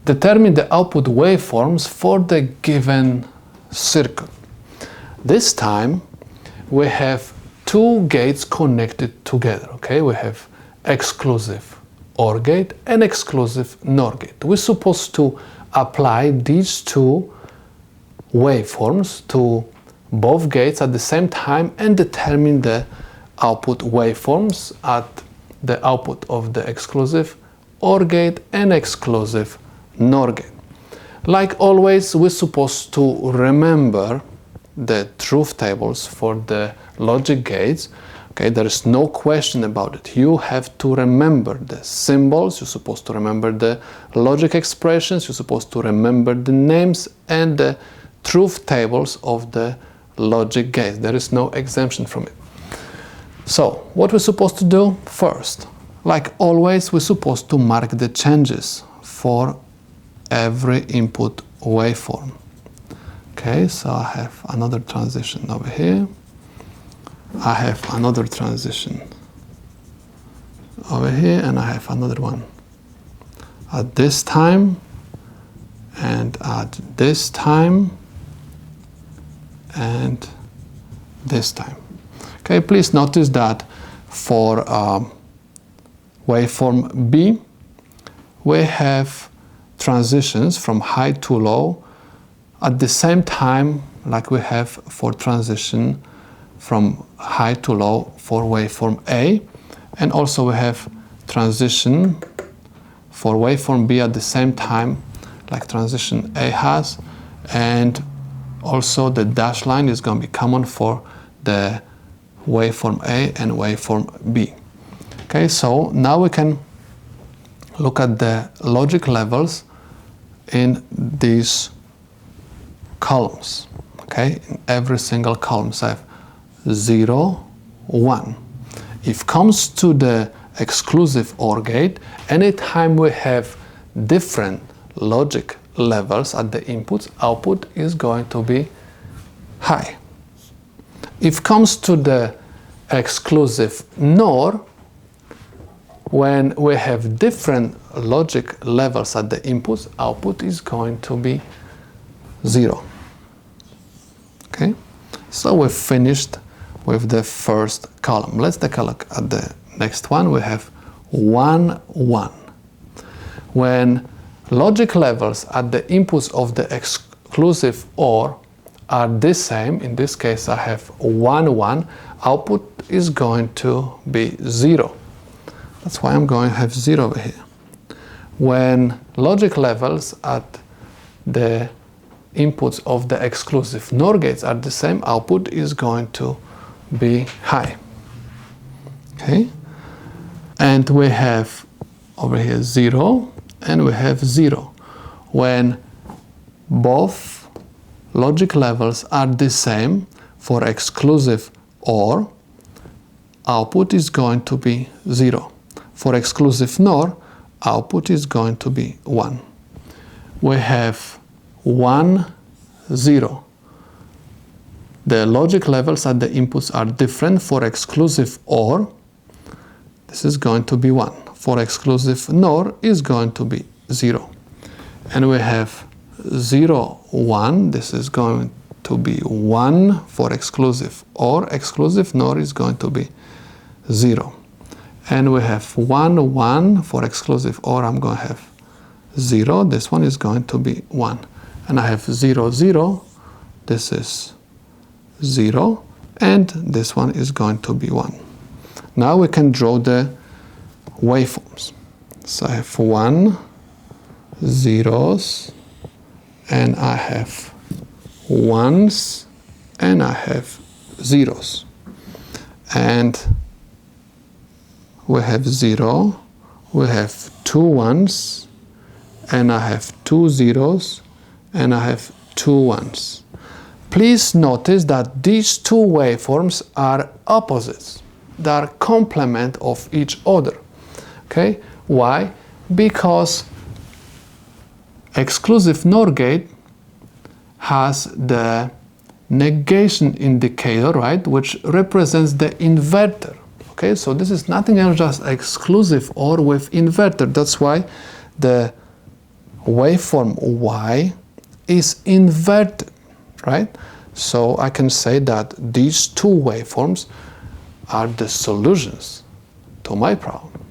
determine the output waveforms for the given circuit. This time we have two gates connected together. Okay, we have exclusive OR gate and exclusive NOR gate. We're supposed to apply these two waveforms to both gates at the same time and determine the output waveforms at the output of the exclusive OR gate and exclusive NOR gate. Like always, we're supposed to remember the truth tables for the logic gates. Okay, there is no question about it. You have to remember the symbols, you're supposed to remember the logic expressions, you're supposed to remember the names and the truth tables of the logic gates. There is no exemption from it. So, what we're supposed to do first, like always, we're supposed to mark the changes for every input waveform. Okay, so I have another transition over here. I have another transition over here, and I have another one at this time and at this time and this time. Okay, please notice that for waveform B, we have transitions from high to low at the same time like we have for transition from high to low for waveform A, and also we have transition for waveform B at the same time like transition A has, and also the dash line is going to be common for the waveform A and waveform B. Okay, so now we can look at the logic levels in these columns. Okay, in every single column, so I have 0, 1. If it comes to the exclusive OR gate, anytime we have different logic levels at the inputs, output is going to be high. If it comes to the exclusive NOR, when we have different logic levels at the inputs, output is going to be 0. Okay, so we've finished with the first column. Let's take a look at the next one. We have 1, 1. When logic levels at the inputs of the exclusive OR are the same, in this case I have 1, 1, output is going to be 0. That's why I'm going to have 0 over here. When logic levels at the inputs of the exclusive NOR gates are the same, output is going to be high. Okay, and we have over here 0 and we have 0. When both logic levels are the same for exclusive OR, output is going to be 0. For exclusive NOR, output is going to be 1. We have 1, 0. The logic levels at the inputs are different. For exclusive OR, this is going to be 1. For exclusive NOR is going to be 0. And we have 0, 1. This is going to be 1 for exclusive OR. Exclusive NOR is going to be 0. And we have 1, 1 for exclusive OR. I'm going to have 0. This one is going to be 1. And I have 0, 0. This is 0. And this one is going to be 1. Now we can draw the waveforms. So I have 1, zeros, and I have 1s, and I have zeros. And we have 0, we have 2 1s, and I have 2 zeros, and I have 2 1s. Please notice that these two waveforms are opposites. They are complement of each other. Okay? Why? Because exclusive NOR gate has the negation indicator, right, which represents the inverter. Okay, so this is nothing else, just exclusive OR with inverter. That's why the waveform Y is inverted, right? So I can say that these two waveforms are the solutions to my problem.